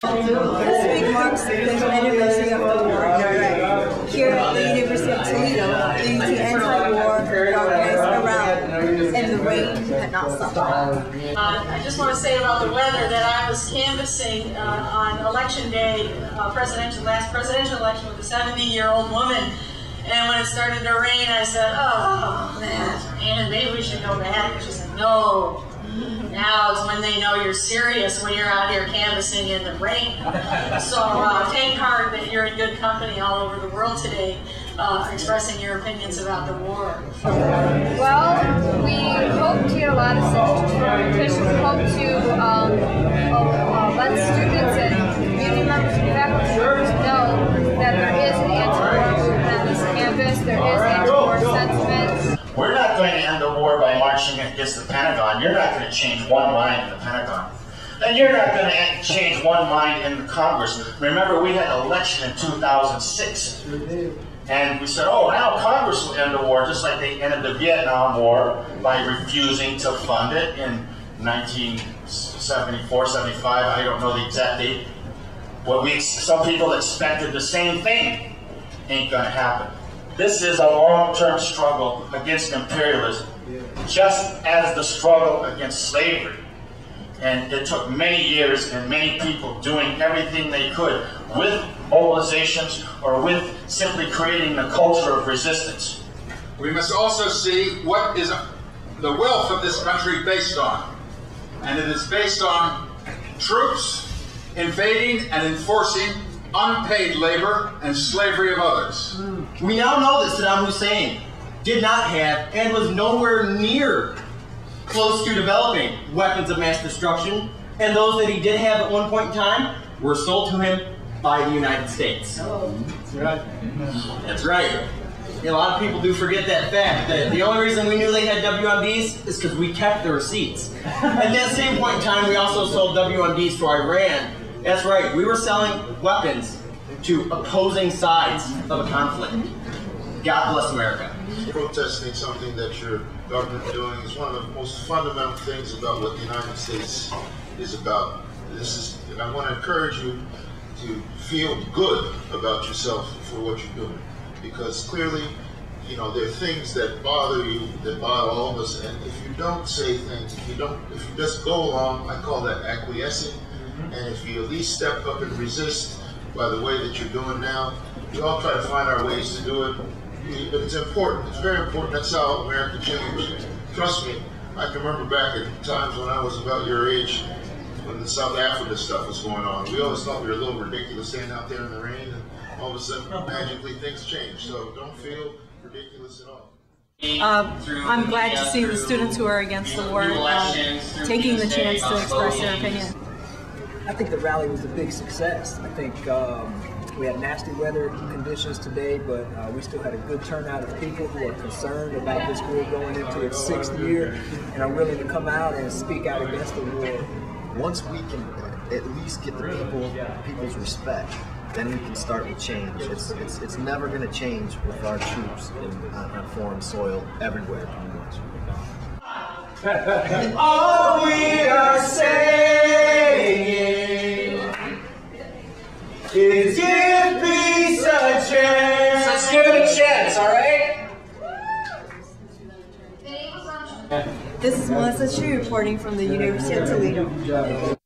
This week marks the 5th anniversary of the war. Here at the University of Toledo, leading to anti-war progress around, and the rain had not stopped. I just want to say about the weather that I was canvassing on election day, last presidential election with a 70-year-old woman, and when it started to rain, I said, "Oh man, maybe we should go back." She said, "No. Now is when they know you're serious, when you're out here canvassing in the rain." So take heart that you're in good company all over the world today, expressing your opinions about the war. Well, we hope to get a lot of signatures for our petition. We hope to let students and community members and faculty members know that there is an anti-war movement on this campus. There is anti-war sentiment. We're not going to end the war by marching against the Pentagon. You're not going to change one mind in the Pentagon. And you're not going to change one mind in the Congress. Remember, we had an election in 2006. And we said, oh, now Congress will end the war, just like they ended the Vietnam War by refusing to fund it in 1974, 75, I don't know the exact date. Well, some people expected the same thing. Ain't going to happen. This is a long-term struggle against imperialism, just as the struggle against slavery. And it took many years and many people doing everything they could with mobilizations or with simply creating the culture of resistance. We must also see what is the wealth of this country based on. And it is based on troops invading and enforcing unpaid labor and slavery of others. We now know that Saddam Hussein did not have and was nowhere near close to developing weapons of mass destruction, and those that he did have at one point in time were sold to him by the United States. Oh. That's right. That's right. A lot of people do forget that fact, that the only reason we knew they had WMDs is because we kept the receipts. At that same point in time, we also sold WMDs to Iran. That's right, we were selling weapons to opposing sides of a conflict. God bless America. Protesting something that your government is doing is one of the most fundamental things about what the United States is about. I want to encourage you to feel good about yourself for what you're doing, because clearly, you know, there are things that bother you, that bother all of us, and if you don't say things, if you just go along, I call that acquiescing. And if you at least step up and resist by the way that you're doing now, we all try to find our ways to do it. But it's important. It's very important. That's how America changed. Trust me, I can remember back at times when I was about your age, when the South Africa stuff was going on. We always thought we were a little ridiculous standing out there in the rain, and all of a sudden, magically, things change. So don't feel ridiculous at all. I'm glad to see the students who are against the war taking the chance to express their opinion. I think the rally was a big success. I think we had nasty weather conditions today, but we still had a good turnout of people who are concerned about this war going into its 6th year and are willing to come out and speak out against the war. Once we can at least get the people's respect, then we can start with change. It's never going to change with our troops on foreign soil everywhere, pretty much. All we are saying is give peace a chance. Let's give it a chance, all right? This is Melissa Chu reporting from the University of Toledo.